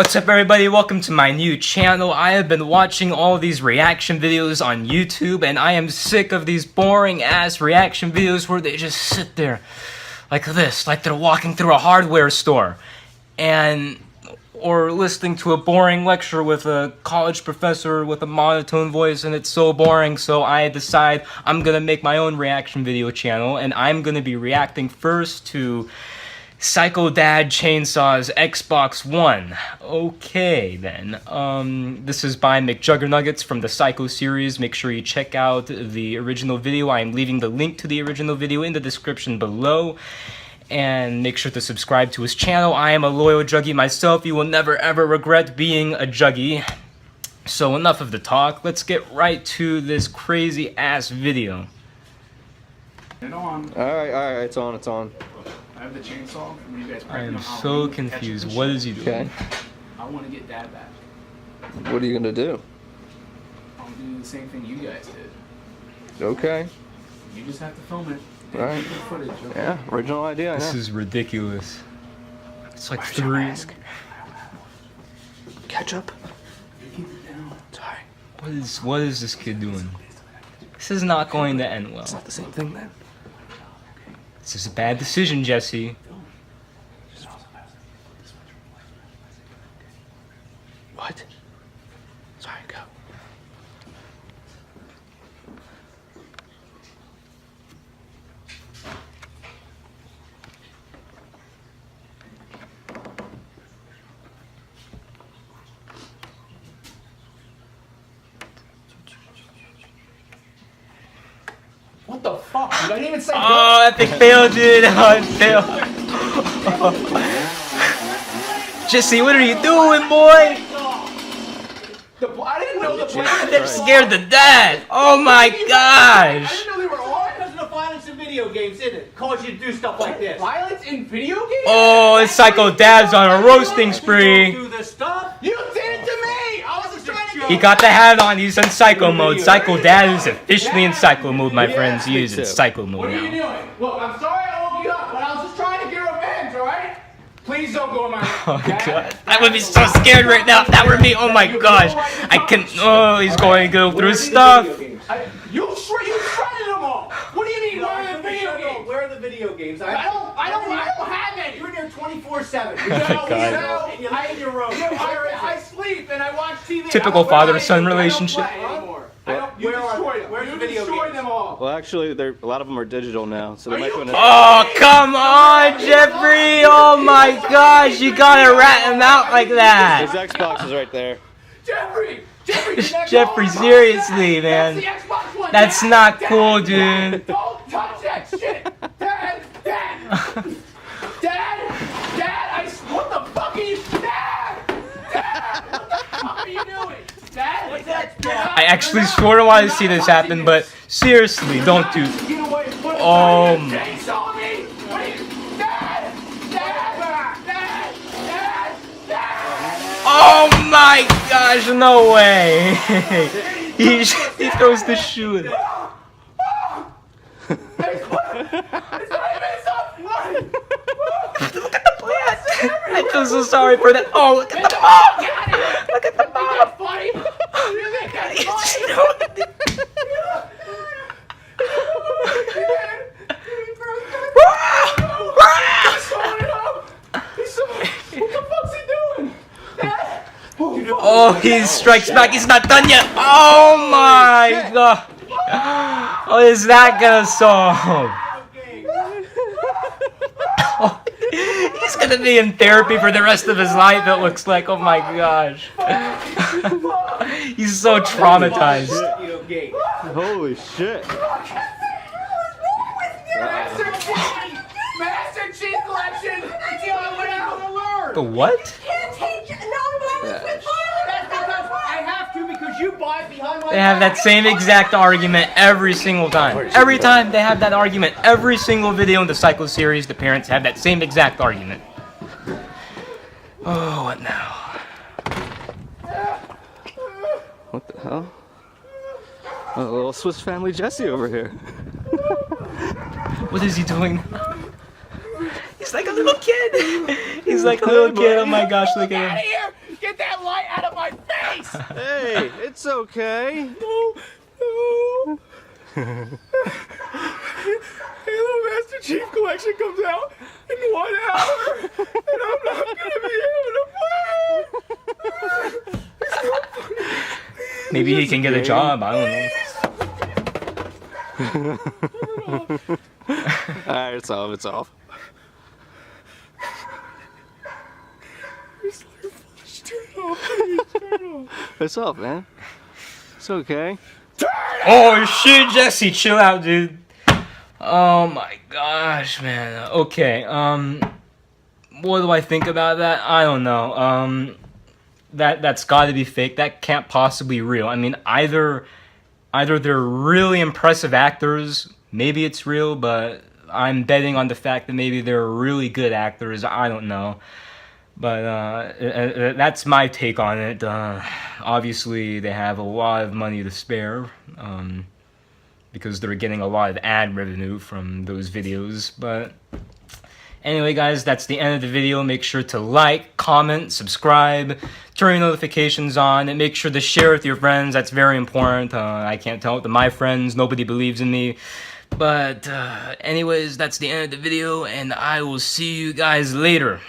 What's up everybody, welcome to my new channel. I have been watching all these reaction videos on YouTube and I am sick of these boring ass reaction videos where they just sit there like this, like they're walking through a hardware store or listening to a boring lecture with a college professor with a monotone voice, and it's so boring. So I decide I'm gonna make my own reaction video channel, and I'm gonna be reacting first to Psycho Dad Chainsaw's Xbox One. Okay then, this is by McJuggernuggets from the Psycho series. Make sure you check out the original video. I am leaving the link to the original video in the description below. And make sure to subscribe to his channel. I am a loyal juggy myself. You will never ever regret being a juggy. So enough of the talk. Let's get right to this crazy ass video. On. Alright, it's on. I have the chainsaw. You guys I am so confused. What is he doing? Okay. I want to get Dad back. What are you gonna do? I'm doing the same thing you guys did. Okay. You just have to film it. Alright. Footage, okay? Yeah, original idea. This is ridiculous. It's like 3. Ketchup. Keep it down. Sorry. What is this kid doing? This is not going to end well. It's not the same thing then. This is a bad decision, Jesse. What? Sorry, go. What the fuck? Dude? I didn't even say Oh, epic fail, dude. Oh, it failed. Jesse, what are you doing, boy? I didn't know the plan. They're scared to death. Oh my gosh. I didn't know they were on. Because of the violence in video games, isn't it? Cause you to do stuff like this. Violence in video games? Oh, it's Psycho Dad's on a roasting You spree. don't do this stuff. You did it to me! I was just trying to He got the hat on. He's in Psycho mode. Psycho Dad is officially in Psycho mode, my friends. He is in Psycho mode What are you now. doing? Look, I'm sorry I woke you up, but I was just trying to get revenge, alright? Please don't go in my Oh god, I would be so scared right now if that were me. Oh my gosh, I can. Oh, he's going to go through stuff. You shredded them all! What do you mean, where are the video games? Where are the video games? I don't have any! You're in here 24/7. Oh my god. And you lay in your room. I sleep and I watch TV. Typical father-son relationship. Where's the video games? them all. Well, actually, a lot of them are digital now, so they might go into. Oh, come on, Jeffrey. Oh my gosh, you gotta rat him out like His that. Xbox is right there. Jeffrey, Jeffrey, seriously, man. That's the Xbox One. That's Dad, not Dad, cool, Dad, dude. Don't touch that shit. Dad, what the fuck are you, Dad, what the fuck are you doing? Dad, What's that? I actually sort of want to see this happen, but seriously, don't do. Oh my. Chainsaw me! What are you, Dad, Oh my gosh, no way. he throws the shoe. It's Look at the plant. I feel so sorry for that. Oh, look at the mom. Look at the mom. funny. You think that's funny? What the fuck's he doing? Dad? Oh, he strikes back. He's not done yet. Oh my god. Oh, is that gonna solve? Oh, he's gonna be in therapy for the rest of his life, it looks like. Oh my gosh. He's so traumatized. Video game. Holy shit! Master Chief Collection! Until I went out and learned! The what? Can't take non-violence with violence. That's because I have to because you buy it behind my They have that same exact argument every single time. Every time they have that argument. Every single video in the Psycho series, the parents have that same exact argument. Oh, what now? What the hell? A little Swiss Family Jesse over here. What is he doing? He's like a little kid. He's like a little kid. Oh my gosh, look at him. Hey, it's okay. No. Halo Master Chief Collection comes out in 1 hour, and I'm not gonna be able to play. Maybe he can get a job. I don't know. Alright, it's off. It's off. Turn it off, please. Turn it off. It's off, man. It's okay. Oh shit, Jesse, chill out, dude. Oh my gosh, man. Okay, what do I think about that? I don't know. That's gotta be fake. That can't possibly be real. I mean, either they're really impressive actors, maybe it's real, but I'm betting on the fact that maybe they're really good actors. I don't know. But that's my take on it. Obviously, they have a lot of money to spare because they're getting a lot of ad revenue from those videos. But anyway, guys, that's the end of the video. Make sure to like, comment, subscribe, turn your notifications on, and make sure to share with your friends. That's very important. I can't tell it to my friends. Nobody believes in me. But anyways, that's the end of the video, and I will see you guys later.